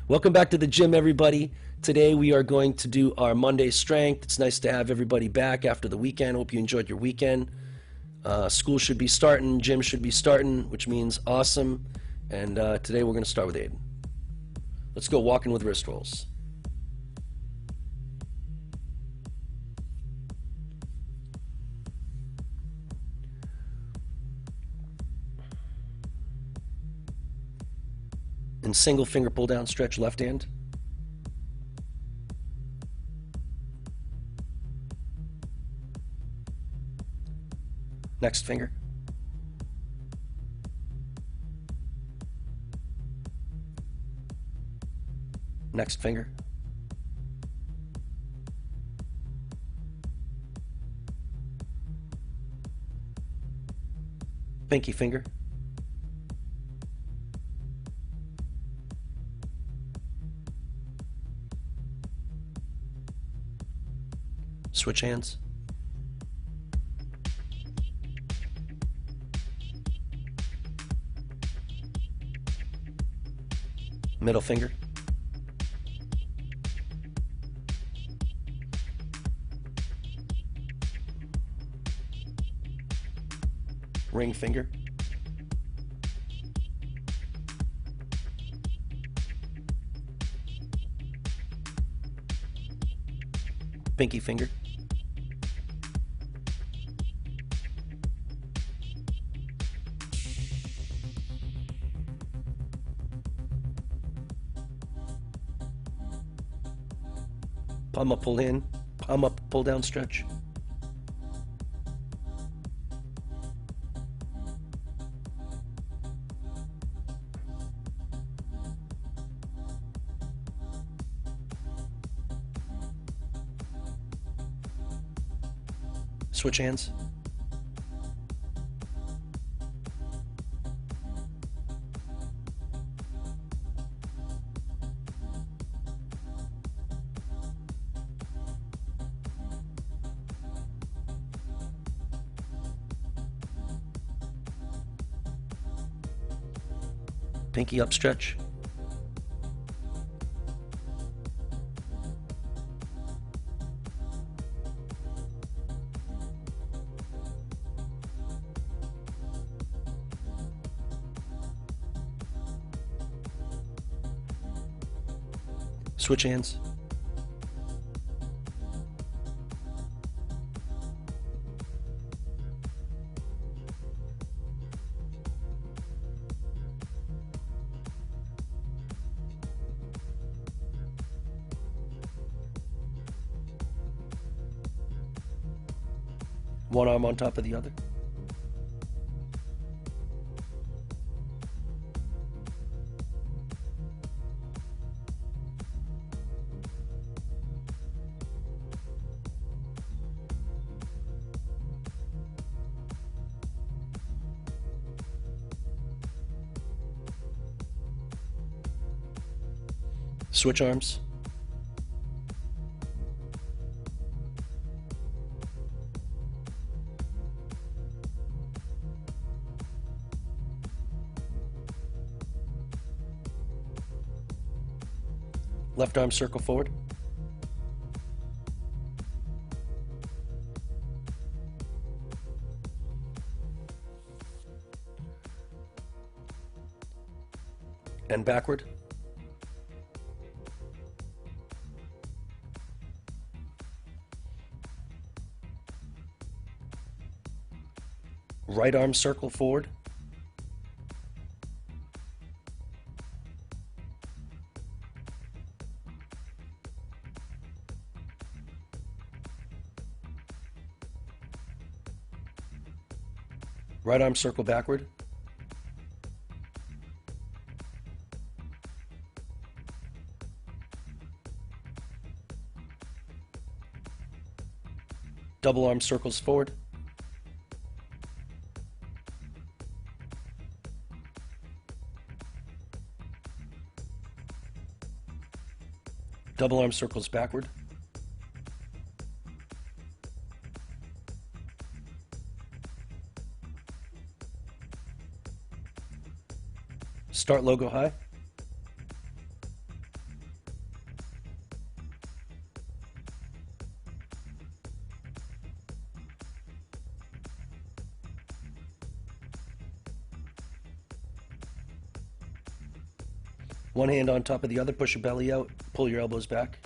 Welcome back to the gym, everybody. Today we are going to do our Monday strength. It's nice to have everybody back after the weekend. Hope you enjoyed your weekend. School should be starting, gym should be starting, which means awesome. And today we're going to start with Aiden. Let's go walking with wrist rolls. And single finger pull down stretch, left hand. Next finger. Next finger. Pinky finger. Switch hands. Middle finger. Ring finger. Pinky finger. Palm up, pull in. Palm up, pull down, stretch. Switch hands. Pinky up, stretch. Switch hands. One arm on top of the other. Switch arms. Left arm circle forward. And backward. Right arm circle forward. Right arm circle backward. Double arm circles forward. Double arm circles backward. Start logo high. One hand on top of the other, push your belly out, pull your elbows back.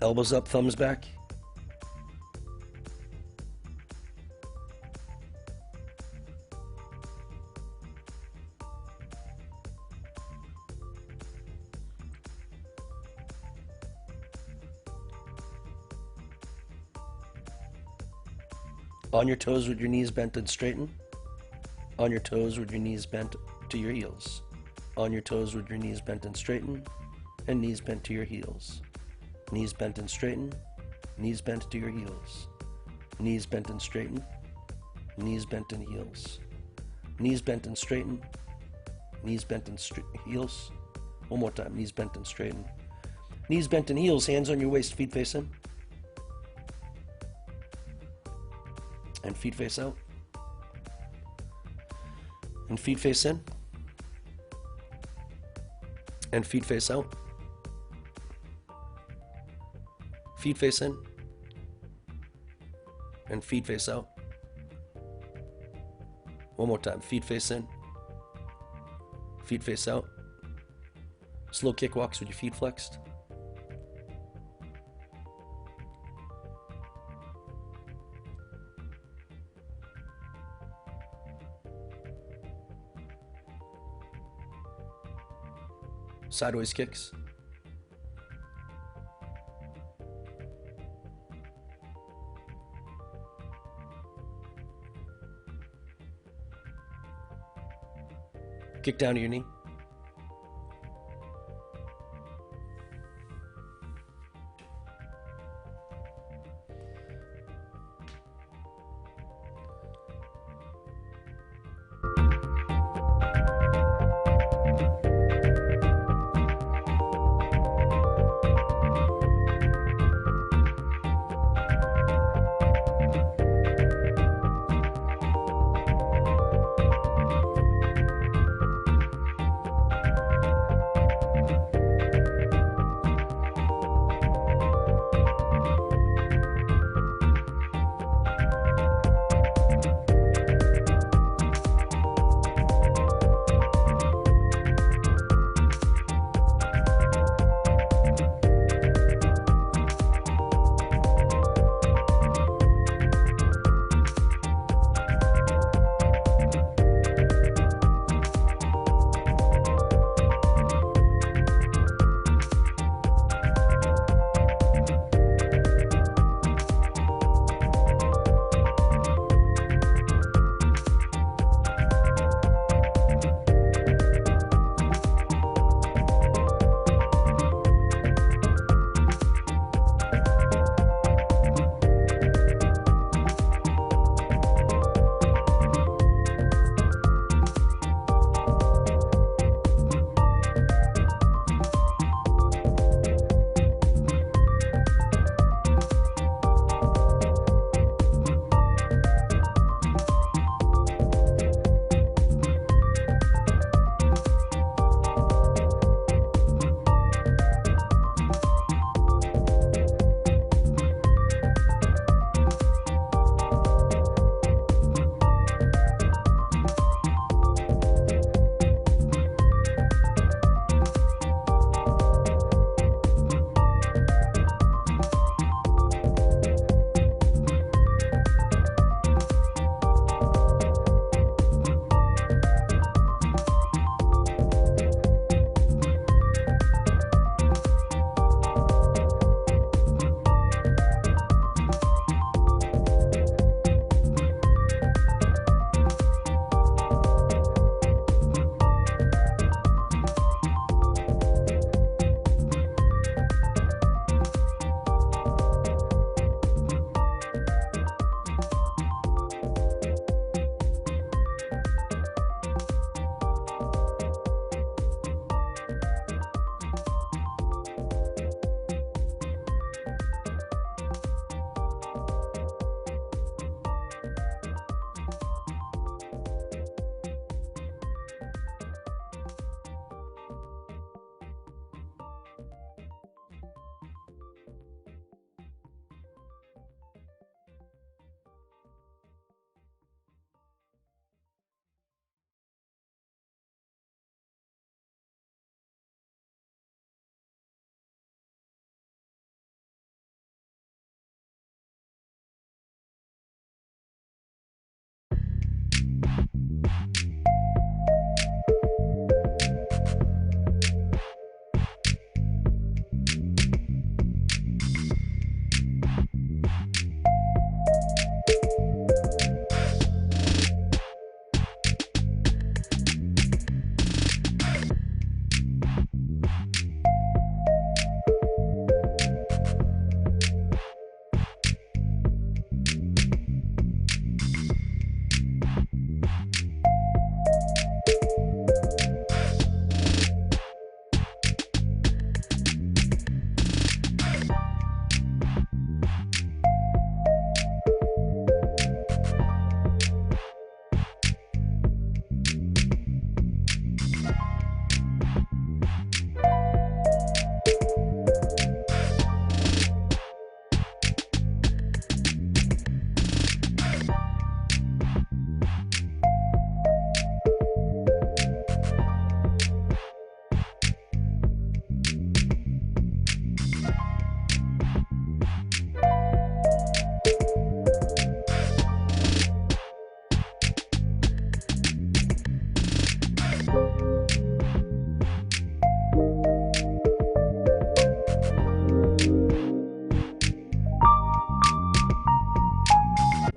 Elbows up, thumbs back. On your toes with your knees bent and straighten. On your toes with your knees bent to your heels. On your toes with your knees bent and straighten, and knees bent to your heels. Knees bent and straighten, knees bent to your heels. Knees bent and straighten, knees bent and heels. Knees bent and straighten, knees bent and heels. One more time, knees bent and straighten. Knees bent and heels, hands on your waist, feet face in. And feet face out. And feet face in. And feet face out. Feet face in. And feet face out. One more time, feet face in. Feet face out. Slow kick walks with your feet flexed. Sideways kicks. Kick down to your knee.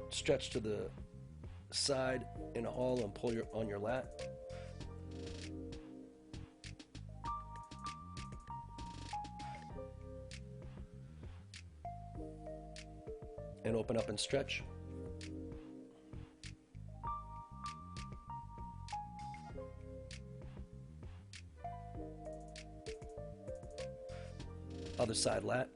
Stretch to the side in a hollow and pull on your lat. And open up and stretch. Other side lat.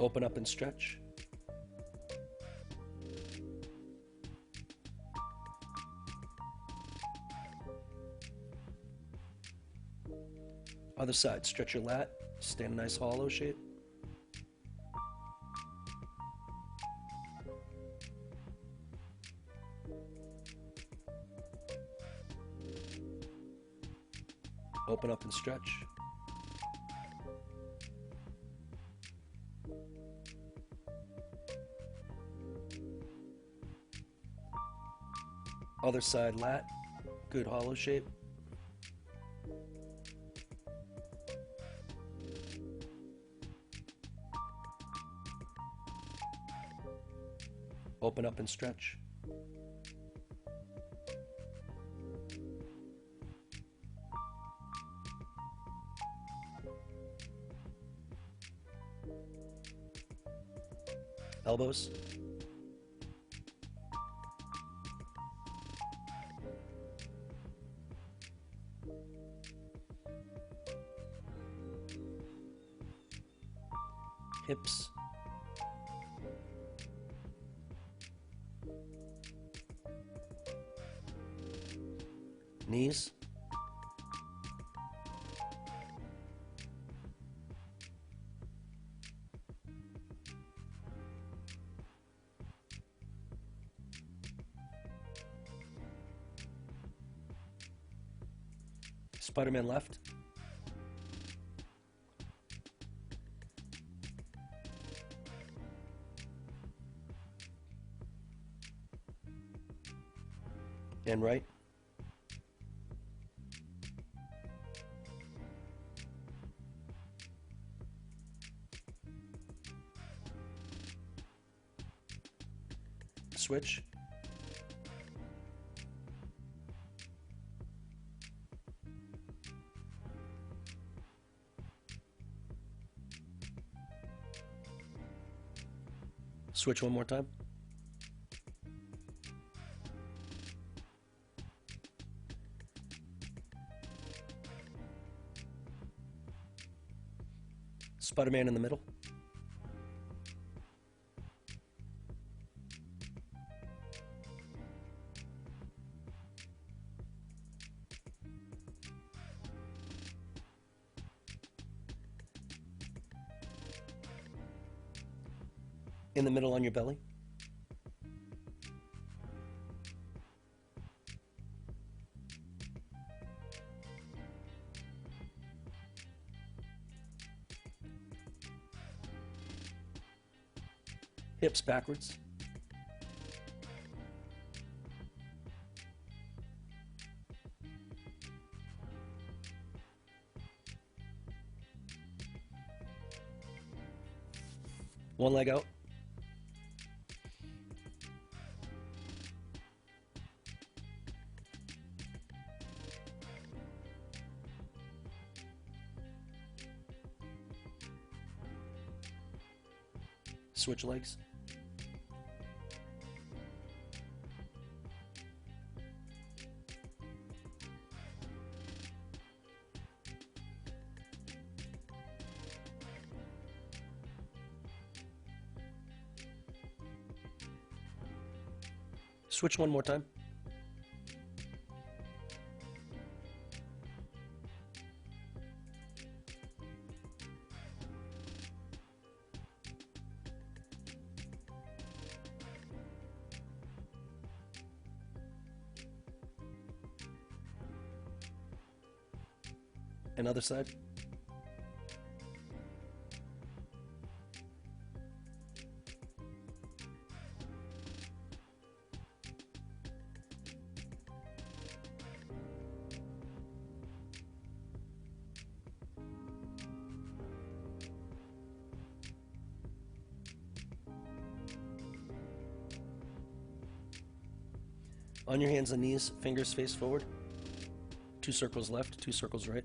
Open up and stretch. Other side, stretch your lat, stay in a nice hollow shape. Open up and stretch. Other side lat, good hollow shape. Open up and stretch. Elbows. Hips. Knees. Spider-Man left. And right. Switch. Switch one more time. Spider-Man in the middle. In the middle on your belly. Hips backwards. One leg out. Switch legs. Switch one more time. Another side. On your hands and knees, fingers face forward. 2 circles left, 2 circles right.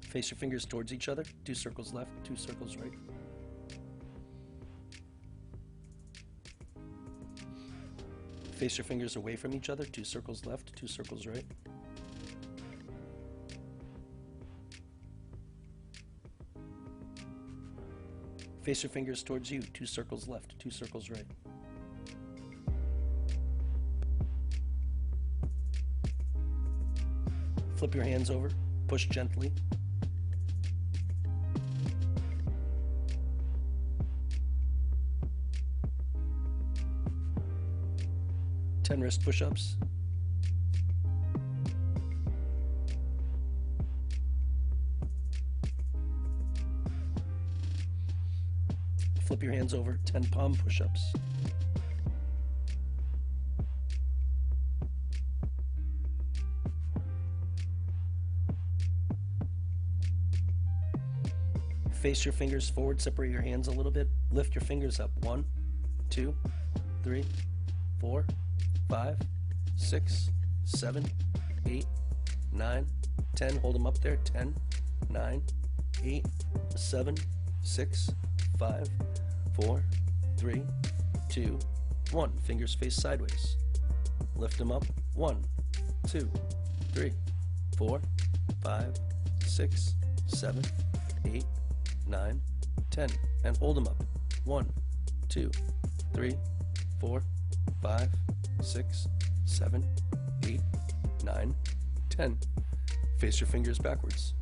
Face your fingers towards each other. 2 circles left, 2 circles right. Face your fingers away from each other. 2 circles left, 2 circles right. Face your fingers towards you. 2 circles left, 2 circles right. Flip your hands over. Push gently. Ten wrist push-ups. Flip your hands over. 10 palm push-ups. Face your fingers forward, separate your hands a little bit. Lift your fingers up. 1, 2, 3, 4, 5, 6, 7, 8, 9, 10. Hold them up there. 10, 9, 8, 7, 6, 5, 4, 3, 2, 1. Fingers face sideways. Lift them up. 1, 2, 3, 4, 5, 6, 7, 8, 9, 10. And hold them up. 1, 2, 3, 4, 5, 6, 7, 8, 9, 10. Face your fingers backwards.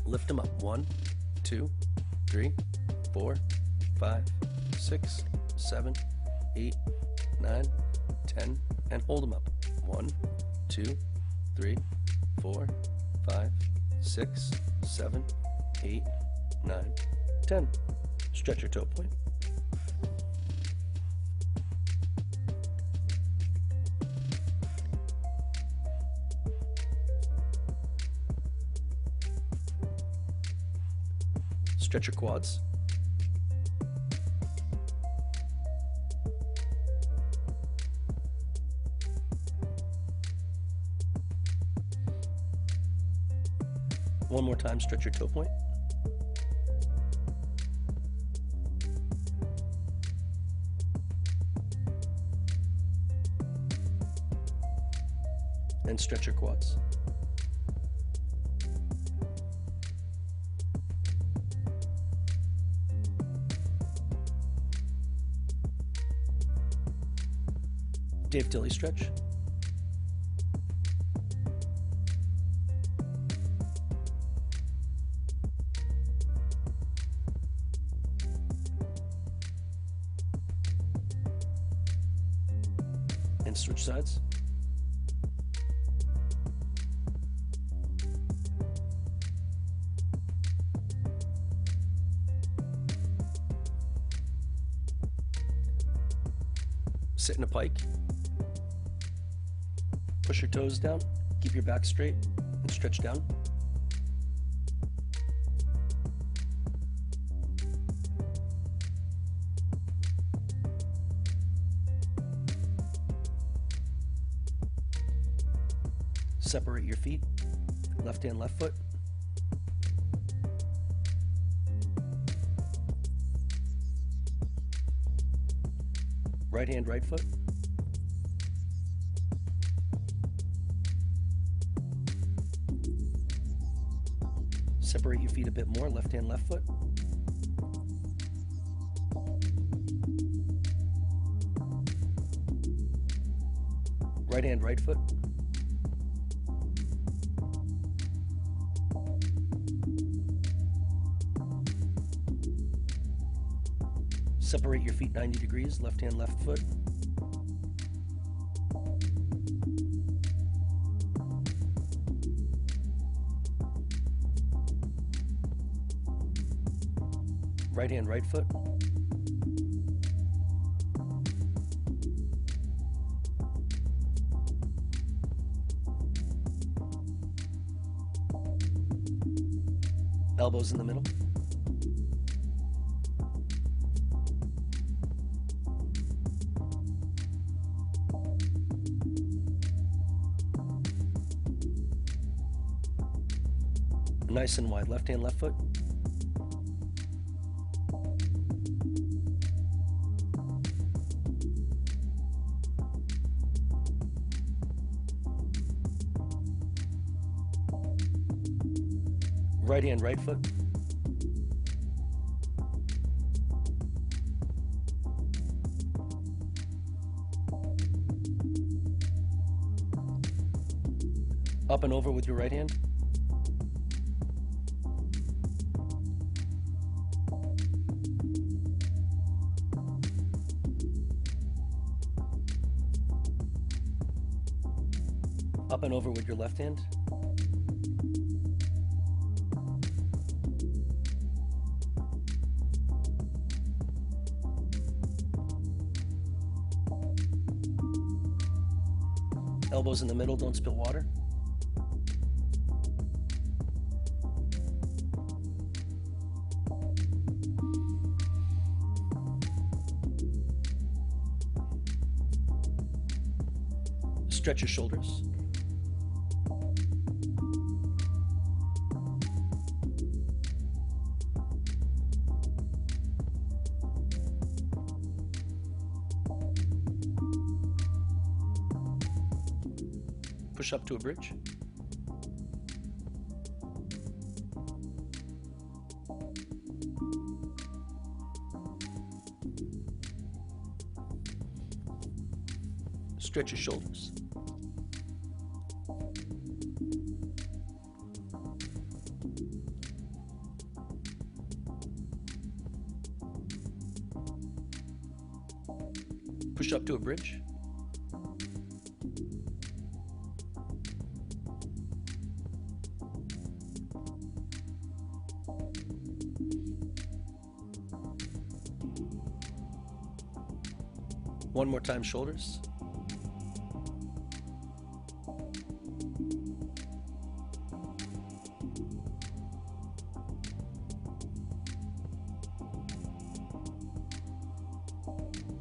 Lift them up. 1, 2, 3, 4, 5, 6, 7, 8, 9, 10. And hold them up. 1, 2, 3, 4, 5, 6, 7, 8, 9, 10. Stretch your toe point. Stretch your quads. One more time, stretch your toe point. And stretch your quads. Dave Tilley stretch. And switch sides. Sit in a pike. Push your toes down. Keep your back straight and stretch down. Separate your feet. Left hand, left foot. Right hand, right foot. Separate your feet a bit more. Left hand, left foot. Right hand, right foot. Separate your feet 90 degrees, left hand, left foot. Right hand, right foot. Elbows in the middle. Nice and wide. Left hand, left foot. Right hand, right foot. Up and over with your right hand. Up and over with your left hand. Elbows in the middle, don't spill water. Stretch your shoulders. Push up to a bridge. Stretch your shoulders. Push up to a bridge. One more time, shoulders.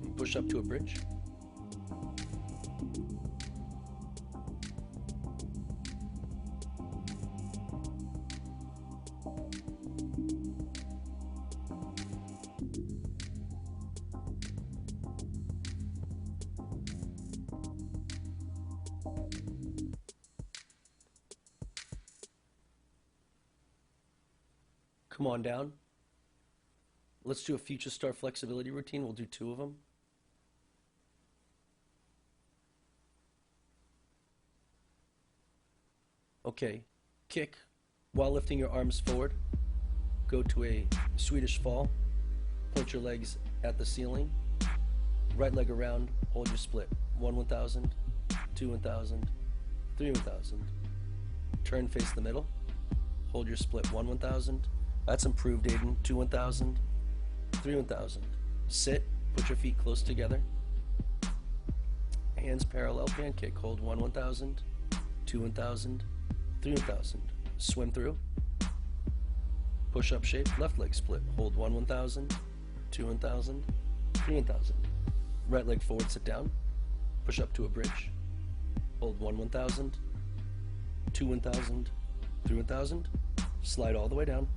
And push up to a bridge. Come on down. Let's do a future star flexibility routine. We'll do 2 of them. Okay, kick while lifting your arms forward. Go to a Swedish fall. Point your legs at the ceiling. Right leg around, hold your split. 1 1000, 2 1000, 3 1000. Turn, face the middle. Hold your split. 1 1000. That's improved, Aiden. 2 1000, 3 1000. Sit, put your feet close together. hands parallel, pancake. Hold 1,000, 2,000, 3,000. Swim through. Push-up shape, left leg split. Hold 1,000, 2,000, 3,000. Right leg forward, sit down. Push up to a bridge. Hold 1,000, 2,000, 3,000. Slide all the way down.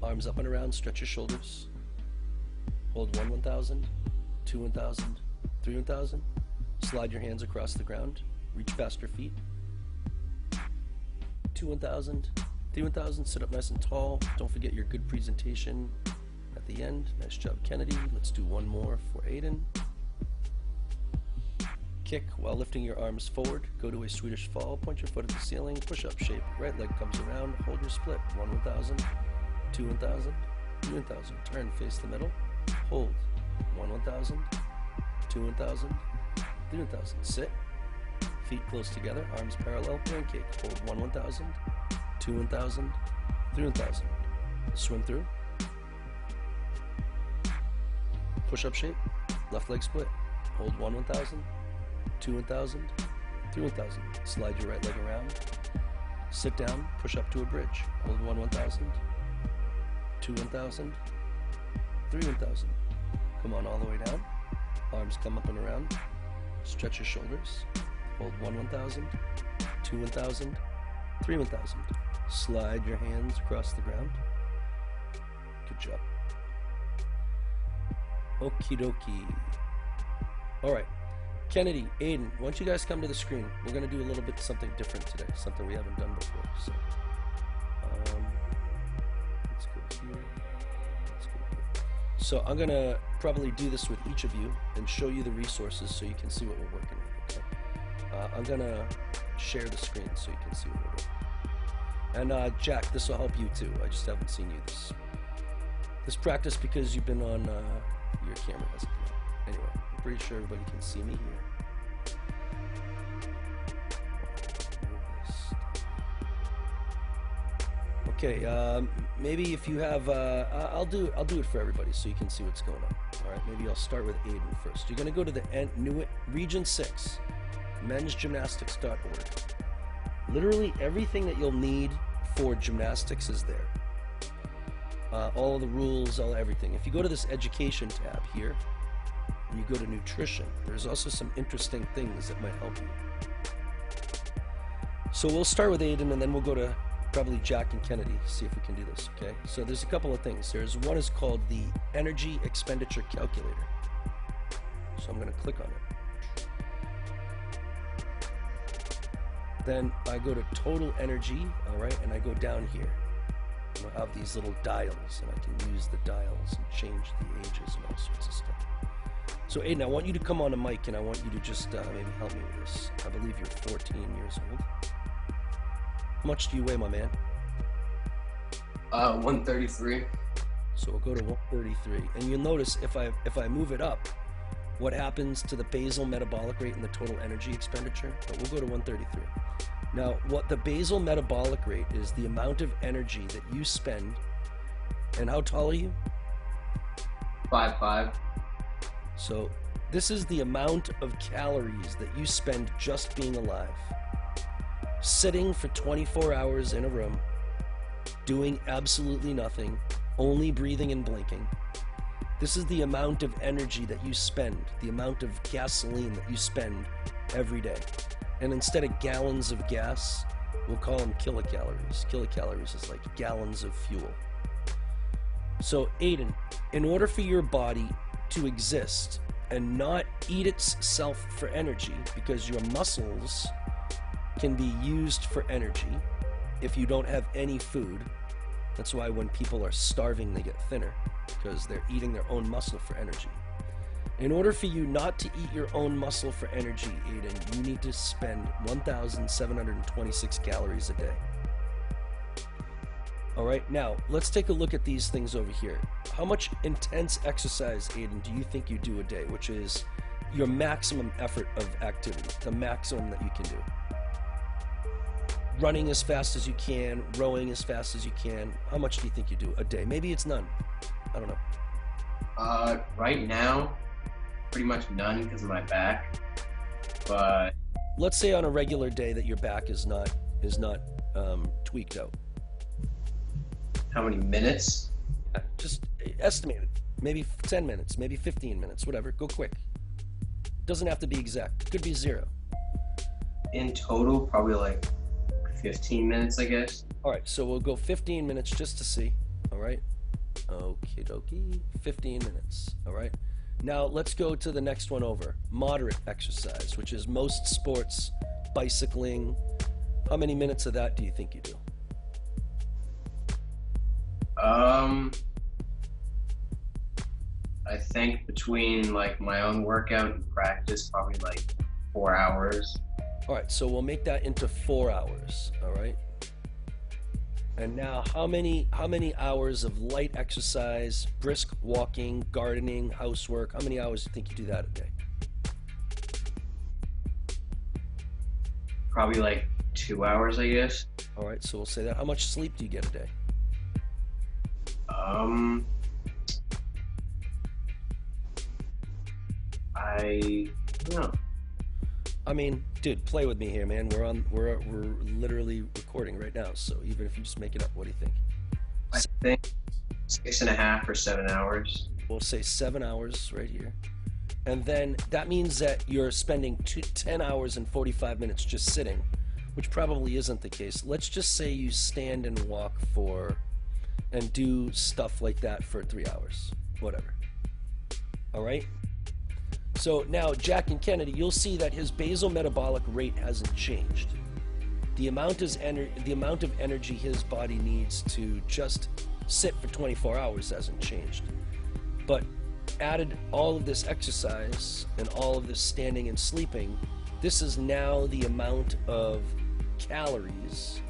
Arms up and around, stretch your shoulders. Hold 1,000, 2,000, 3,000. Slide your hands across the ground. Reach past your feet. 2,000, 3,000. Sit up nice and tall. Don't forget your good presentation at the end. Nice job, Kennedy. Let's do one more for Aiden. Kick while lifting your arms forward. Go to a Swedish fall. Point your foot at the ceiling. Push-up shape. Right leg comes around. Hold your split. 1,000, 2,000, 3,000. Turn, face the middle. Hold. 1,000, 2,000, 3,000. Sit. Feet close together. Arms parallel. Pancake. Hold 1,000, 2,000, 3,000. Swim through. Push-up shape. Left leg split. Hold 1,000, 2,000, 3,000. Slide your right leg around. Sit down. Push up to a bridge. Hold 1,000, 2,000, 3,000. Come on all the way down. Arms come up and around. Stretch your shoulders. Hold 1,000, 2,000, 3,000. Slide your hands across the ground. Good job. Okie dokie. All right. Kennedy, Aiden, why don't you guys come to the screen? We're going to do a little bit something different today, something we haven't done before. So, let's go here. Let's go here. So I'm going to probably do this with each of you and show you the resources so you can see what we're working with. Okay? I'm going to share the screen so you can see what we're doing. And Jack, this will help you too. I just haven't seen you this practice because you've been on your camera hasn't come out. Anyway. Pretty sure everybody can see me here. Okay, maybe if you have, I'll do it for everybody so you can see what's going on. All right, maybe I'll start with Aiden first. You're going to go to the Region 6, mensgymnastics.org. Literally everything that you'll need for gymnastics is there. All the rules, everything. If you go to this education tab here, and you go to nutrition, there's also some interesting things that might help you. So we'll start with Aiden and then we'll go to probably Jack and Kennedy, see if we can do this, okay? So there's a couple of things. There's one is called the Energy Expenditure Calculator. So I'm going to click on it. Then I go to Total Energy, all right, and I go down here. And I'll have these little dials, and I can use the dials and change the ages and all sorts of stuff. So Aiden, I want you to come on the mic and I want you to just maybe help me with this. I believe you're 14 years old. How much do you weigh, my man? 133. So we'll go to 133. And you'll notice if I move it up, what happens to the basal metabolic rate and the total energy expenditure? But we'll go to 133. Now, what the basal metabolic rate is the amount of energy that you spend. And how tall are you? 5'5". So this is the amount of calories that you spend just being alive. Sitting for 24 hours in a room, doing absolutely nothing, only breathing and blinking. This is the amount of energy that you spend, the amount of gasoline that you spend every day. And instead of gallons of gas, we'll call them kilocalories. Kilocalories is like gallons of fuel. So Aiden, in order for your body to exist and not eat itself for energy, because your muscles can be used for energy if you don't have any food. That's why when people are starving, they get thinner, because they're eating their own muscle for energy. In order for you not to eat your own muscle for energy, Aiden, you need to spend 1,726 calories a day. All right, now let's take a look at these things over here. How much intense exercise, Aiden, do you think you do a day, which is your maximum effort of activity, the maximum that you can do? Running as fast as you can, rowing as fast as you can. How much do you think you do a day? Maybe it's none. I don't know. Right now, pretty much none because of my back. but Let's say on a regular day that your back is not tweaked out. how many minutes? Just estimate it. Maybe 10 minutes, maybe 15 minutes, whatever. Go quick. Doesn't have to be exact. It could be 0. In total, probably like 15 minutes, I guess. All right, so we'll go 15 minutes just to see. All right. Okie dokie. 15 minutes. All right. Now let's go to the next one over. Moderate exercise, which is most sports, bicycling. How many minutes of that do you think you do? I think between like my own workout and practice, probably like 4 hours. All right, so we'll make that into 4 hours. All right. And now, how many hours of light exercise, brisk walking, gardening, housework? How many hours do you think you do that a day? Probably like 2 hours, I guess. All right, so we'll say that. How much sleep do you get a day? I don't know. I mean, dude, play with me here, man. We're literally recording right now. So even if you just make it up, what do you think? I think 6.5 or 7 hours. We'll say 7 hours right here. And then that means that you're spending 10 hours and 45 minutes just sitting, which probably isn't the case. Let's just say you stand and walk and do stuff like that for 3 hours, whatever. All right? So now, Jack and Kennedy, you'll see that his basal metabolic rate hasn't changed. The amount of energy his body needs to just sit for 24 hours hasn't changed. But added all of this exercise and all of this standing and sleeping, this is now the amount of calories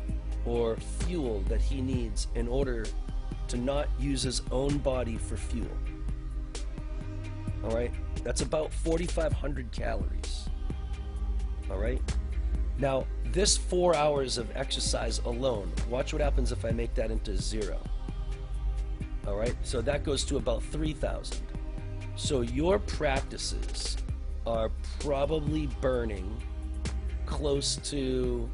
or fuel that he needs in order to not use his own body for fuel. All right, that's about 4,500 calories. All right, now this 4 hours of exercise alone, watch what happens if I make that into 0. All right, so that goes to about 3,000. So your practices are probably burning close to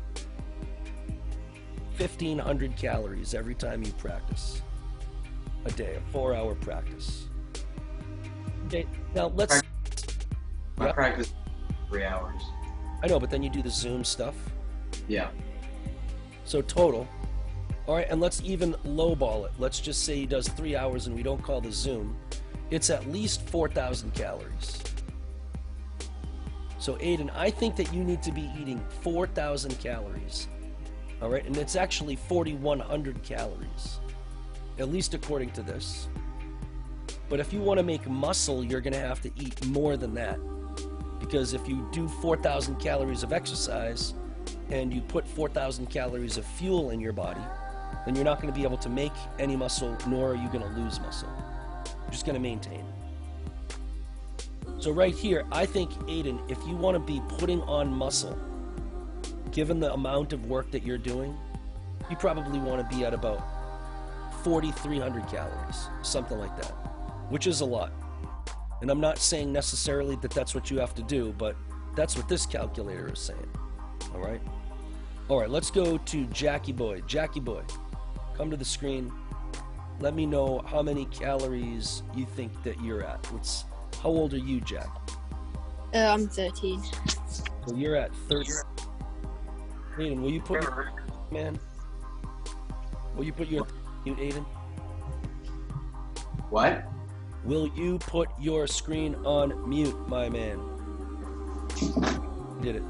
1,500 calories every time you practice a day, a 4-hour practice. Okay, now let's... My practice 3 hours. I know, but then you do the Zoom stuff. Yeah. So total. All right, and let's even lowball it. Let's just say he does 3 hours and we don't call the Zoom. It's at least 4,000 calories. So Aiden, I think that you need to be eating 4,000 calories. All right, and it's actually 4,100 calories, at least according to this. But if you want to make muscle, you're going to have to eat more than that. Because if you do 4,000 calories of exercise and you put 4,000 calories of fuel in your body, then you're not going to be able to make any muscle, nor are you going to lose muscle. You're just going to maintain. So right here, I think, Aiden, if you want to be putting on muscle, given the amount of work that you're doing, you probably want to be at about 4,300 calories, something like that, which is a lot. And I'm not saying necessarily that that's what you have to do, but that's what this calculator is saying. All right? All right, let's go to Jackie Boy. Jackie Boy, come to the screen. Let me know how many calories you think that you're at. How old are you, Jack? I'm 13. So you're at 30. Aiden, will you put Will you put your mute, Aiden? What? Will you put your screen on mute, my man? Did it.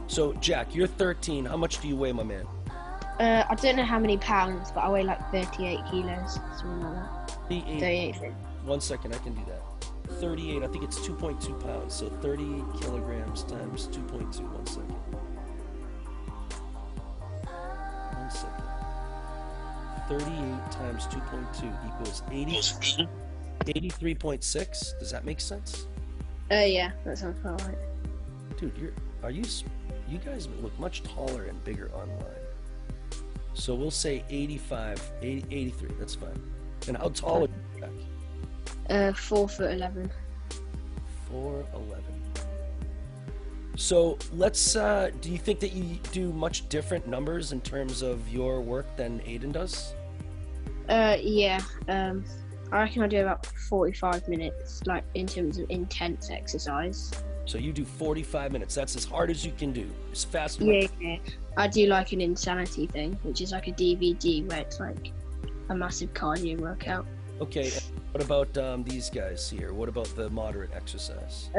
So, Jack, you're 13. How much do you weigh, my man? I don't know how many pounds, but I weigh like 38 kilos, something like that. 38. 1 second, I can do that. 38, I think it's 2.2 pounds. So 38 kilograms times 2.2. 1 second. 1 second. 38 times 2.2 equals 83.6. Does that make sense? Yeah, that sounds about right. Dude, you guys look much taller and bigger online. So we'll say 83. That's fine. And how tall are you, Jack? 4'11". 4'11". So let's, do you think that you do much different numbers in terms of your work than Aiden does? Yeah. I reckon I do about 45 minutes, like in terms of intense exercise. So you do 45 minutes. That's as hard as you can do, as fast as Yeah, yeah. I do like an insanity thing, which is like a DVD where it's like a massive cardio workout. Okay, and what about these guys here? What about the moderate exercise?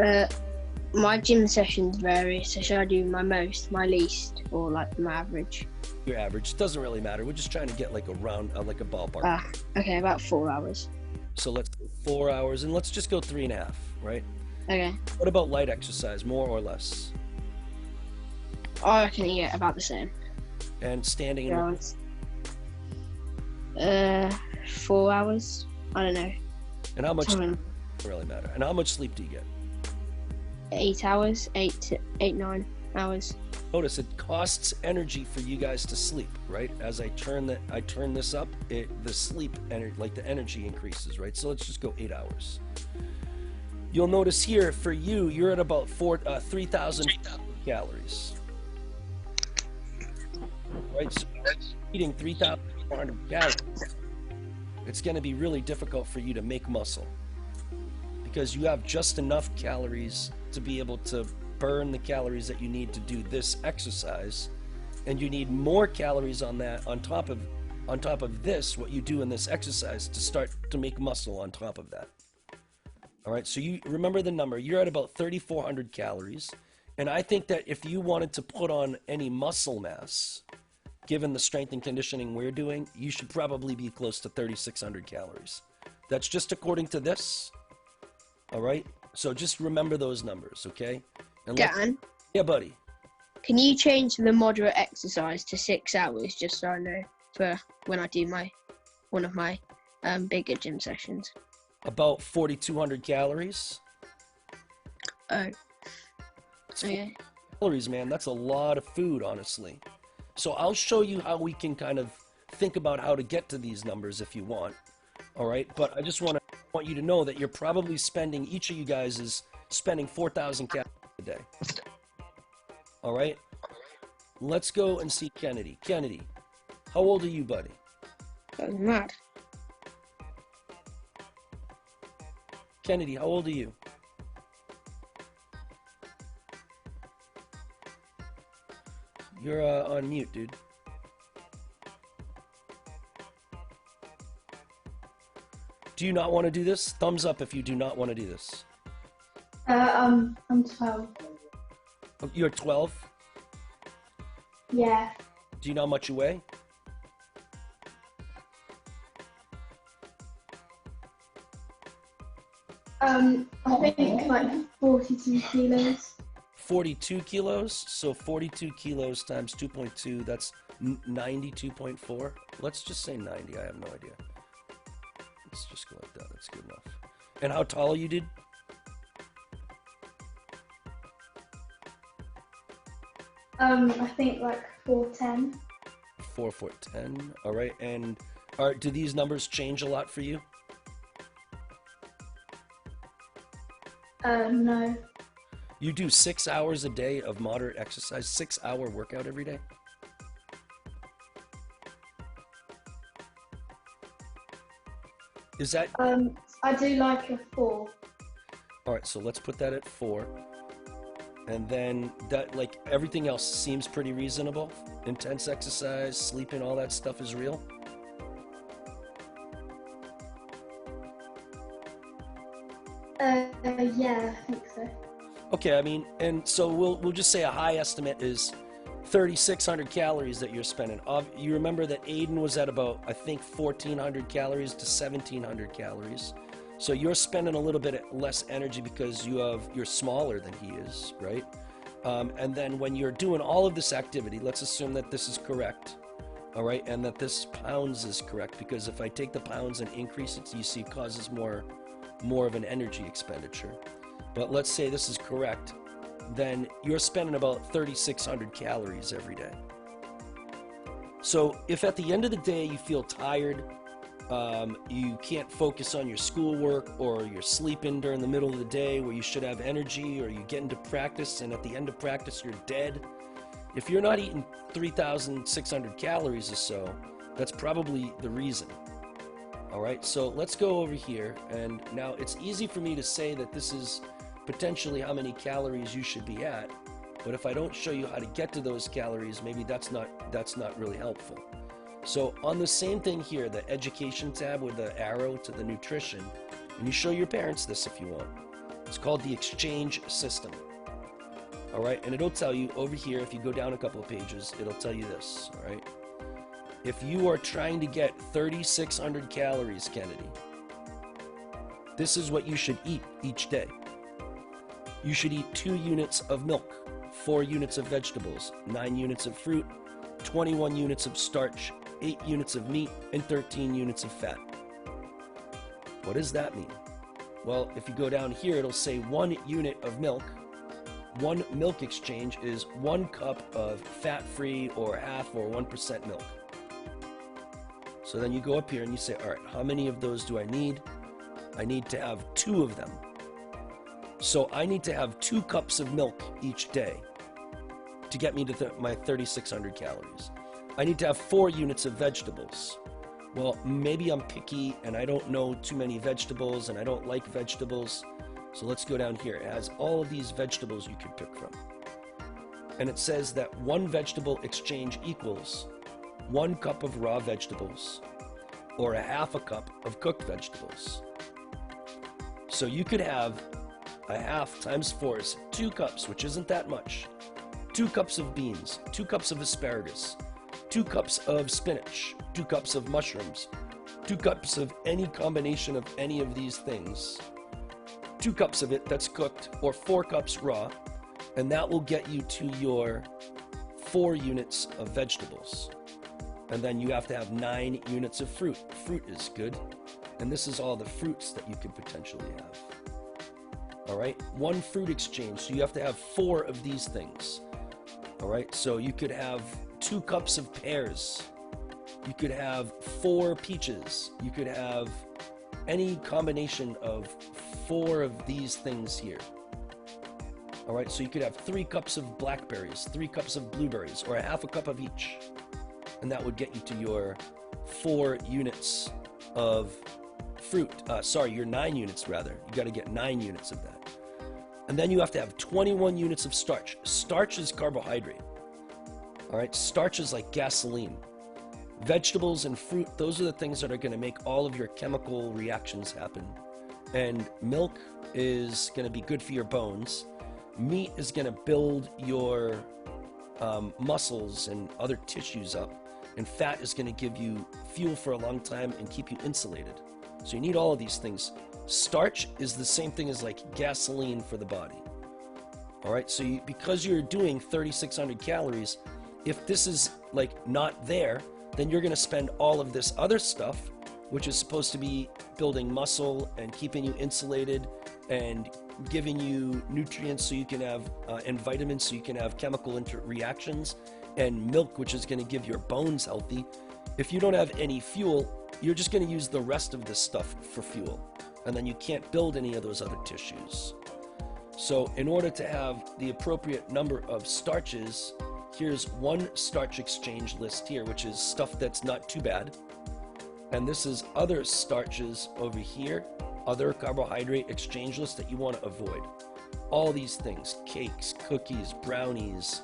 My gym sessions vary, so should I do my most, my least, or like my average? Your average doesn't really matter. We're just trying to get like a round, like a ballpark. Okay, about 4 hours. So let's do 4 hours, and let's just go 3.5, right? Okay. What about light exercise, more or less? I reckon yeah, about the same. And standing 4 hours. 4 hours. I don't know. and how much Something. doesn't really matter. And how much sleep do you get? 8 hours, 9 hours. Notice it costs energy for you guys to sleep, right? As I turn this up, the sleep energy, like the energy increases, right? So let's just go 8 hours. You'll notice here for you, you're at about 3,000 calories, right? So eating 3,400 calories, it's going to be really difficult for you to make muscle because you have just enough calories to be able to burn the calories that you need to do this exercise, and you need more calories on that on top of this, what you do in this exercise, to start to make muscle on top of that. All right, so you remember the number. You're at about 3,400 calories, and I think that if you wanted to put on any muscle mass, given the strength and conditioning we're doing, you should probably be close to 3,600 calories. That's just according to this. All right, so just remember those numbers, okay? And Dan, yeah, buddy. can you change the moderate exercise to 6 hours just so I know for when I do one of my bigger gym sessions? About 4,200 calories. Oh. It's Okay. calories, man. That's a lot of food, honestly. So I'll show you how we can kind of think about how to get to these numbers if you want. All right, but I just want you to know that you're probably spending, each of you guys is spending 4,000 calories a day. All right, let's go and see Kennedy. Kennedy, how old are you, buddy? That was mad. Kennedy, how old are you? You're on mute, dude. Do you not want to do this? Thumbs up if you do not want to do this. I'm 12. You're 12? Yeah. Do you know how much you weigh? I think like 42 kilos. 42 kilos? So 42 kilos times 2.2, that's 92.4. Let's just say 90. I have no idea. Let's just go like that. That's good enough. And how tall are you, dude? I think like 4'10". 4'10". All right. And do these numbers change a lot for you? No. You do 6 hours a day of moderate exercise, 6-hour workout every day? Is that... I do like a 4. All right, so let's put that at 4. And then that, like, everything else seems pretty reasonable. Intense exercise, sleeping, all that stuff is real. Yeah, I think so. Okay, I mean, and so we'll just say a high estimate is 3,600 calories that you're spending. You remember that Aiden was at about, I think, 1,400 calories to 1,700 calories. So you're spending a little bit less energy because you're smaller than he is, right? And then when you're doing all of this activity, let's assume that this is correct, all right, and that this pounds is correct, because if I take the pounds and increase it, you see it causes more of an energy expenditure. But let's say this is correct, then you're spending about 3,600 calories every day. So if at the end of the day you feel tired, You can't focus on your schoolwork, or you're sleeping during the middle of the day where you should have energy, or you get into practice and at the end of practice you're dead. If you're not eating 3,600 calories or so, that's probably the reason. All right, so let's go over here, and now it's easy for me to say that this is potentially how many calories you should be at, but if I don't show you how to get to those calories, maybe that's not really helpful. So on the same thing here, the education tab with the arrow to the nutrition, and you show your parents this if you want. It's called the exchange system. All right, and it'll tell you over here, if you go down a couple of pages, it'll tell you this, all right? If you are trying to get 3,600 calories, Kennedy, this is what you should eat each day. You should eat 2 units of milk, 4 units of vegetables, 9 units of fruit, 21 units of starch, 8 units of meat, and 13 units of fat. What does that mean? Well, if you go down here, it'll say 1 unit of milk. 1 milk exchange is 1 cup of fat-free or half or 1% milk. So then you go up here and you say, all right, how many of those do I need? I need to have 2 of them. So I need to have 2 cups of milk each day to get me to my 3,600 calories. I need to have 4 units of vegetables. Well, maybe I'm picky and I don't know too many vegetables and I don't like vegetables. So let's go down here. It has all of these vegetables you can pick from. And it says that 1 vegetable exchange equals 1 cup of raw vegetables or a half a cup of cooked vegetables. So you could have a half times 4 is 2 cups, which isn't that much. 2 cups of beans, 2 cups of asparagus, 2 cups of spinach, 2 cups of mushrooms, 2 cups of any combination of any of these things, 2 cups of it that's cooked, or 4 cups raw, and that will get you to your 4 units of vegetables. And then you have to have 9 units of fruit. Fruit is good, and this is all the fruits that you could potentially have. All right, 1 fruit exchange, so you have to have 4 of these things. All right, so you could have 2 cups of pears. You could have 4 peaches. You could have any combination of 4 of these things here. All right, so you could have 3 cups of blackberries, 3 cups of blueberries, or a half a cup of each. And that would get you to your 4 units of fruit. Your 9 units rather. You got to get 9 units of that. And then you have to have 21 units of starch. Starch is carbohydrate. All right, starch is like gasoline. Vegetables and fruit, those are the things that are going to make all of your chemical reactions happen. And milk is going to be good for your bones. Meat is going to build your muscles and other tissues up. And fat is going to give you fuel for a long time and keep you insulated. So you need all of these things. Starch is the same thing as like gasoline for the body. All right, so because you're doing 3,600 calories, if this is like not there, then you're going to spend all of this other stuff, which is supposed to be building muscle and keeping you insulated and giving you nutrients so you can have, and vitamins so you can have chemical reactions, and milk, which is going to give your bones healthy. If you don't have any fuel, you're just going to use the rest of this stuff for fuel. And then you can't build any of those other tissues. So in order to have the appropriate number of starches, here's 1 starch exchange list here, which is stuff that's not too bad. And this is other starches over here, other carbohydrate exchange lists that you want to avoid. All these things, cakes, cookies, brownies,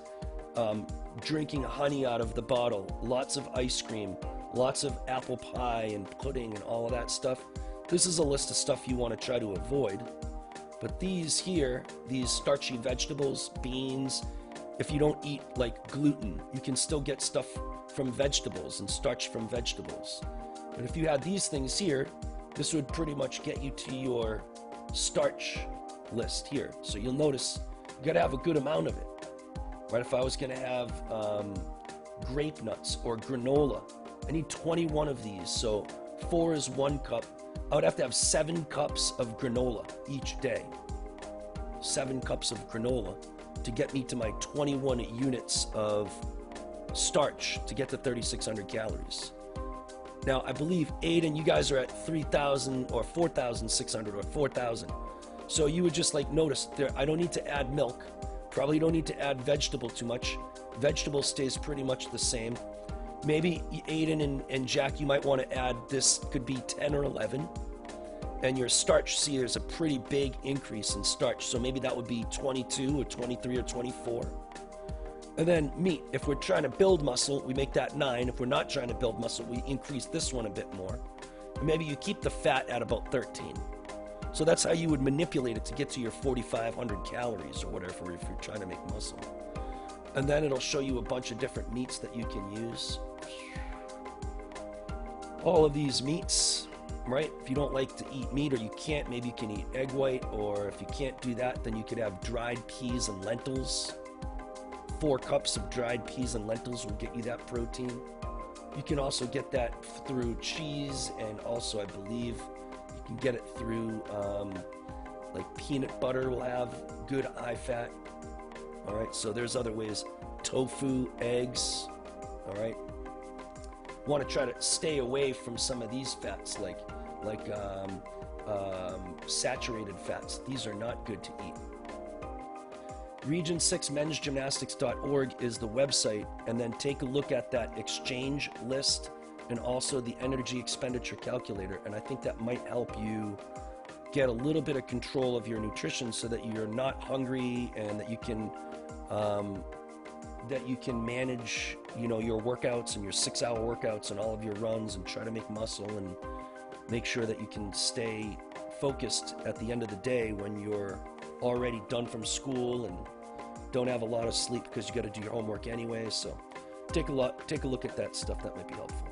drinking honey out of the bottle, lots of ice cream, lots of apple pie and pudding and all of that stuff. This is a list of stuff you want to try to avoid. But these here, these starchy vegetables, beans, if you don't eat like gluten, you can still get stuff from vegetables and starch from vegetables. But if you had these things here, this would pretty much get you to your starch list here. So you'll notice you got to have a good amount of it. Right? If I was going to have grape nuts or granola, I need 21 of these. So 4 is 1 cup. I would have to have 7 cups of granola each day. 7 cups of granola to get me to my 21 units of starch to get to 3,600 calories. Now, I believe Aiden, you guys are at 3,000 or 4,600 or 4,000. So you would just like notice there, I don't need to add milk. Probably don't need to add vegetable too much. Vegetable stays pretty much the same. Maybe Aiden and Jack, you might want to add, this could be 10 or 11. And your starch, see, there's a pretty big increase in starch. So maybe that would be 22 or 23 or 24. And then meat, if we're trying to build muscle, we make that 9. If we're not trying to build muscle, we increase this one a bit more. And maybe you keep the fat at about 13. So that's how you would manipulate it to get to your 4,500 calories or whatever if you're trying to make muscle. And then it'll show you a bunch of different meats that you can use. All of these meats, right? If you don't like to eat meat or you can't, maybe you can eat egg white, or if you can't do that, then you could have dried peas and lentils. 4 cups of dried peas and lentils will get you that protein. You can also get that through cheese, and also I believe you can get it through like peanut butter will have good high fat. All right, so there's other ways. Tofu, eggs, all right. Want to try to stay away from some of these fats like saturated fats. These are not good to eat. Region6mensgymnastics.org is the website, and then take a look at that exchange list and also the energy expenditure calculator, and I think that might help you get a little bit of control of your nutrition so that you're not hungry, and that you can manage, you know, your workouts and your 6-hour workouts and all of your runs, and try to make muscle and make sure that you can stay focused at the end of the day when you're already done from school and don't have a lot of sleep because you got to do your homework anyway. So take a look at that stuff. That might be helpful.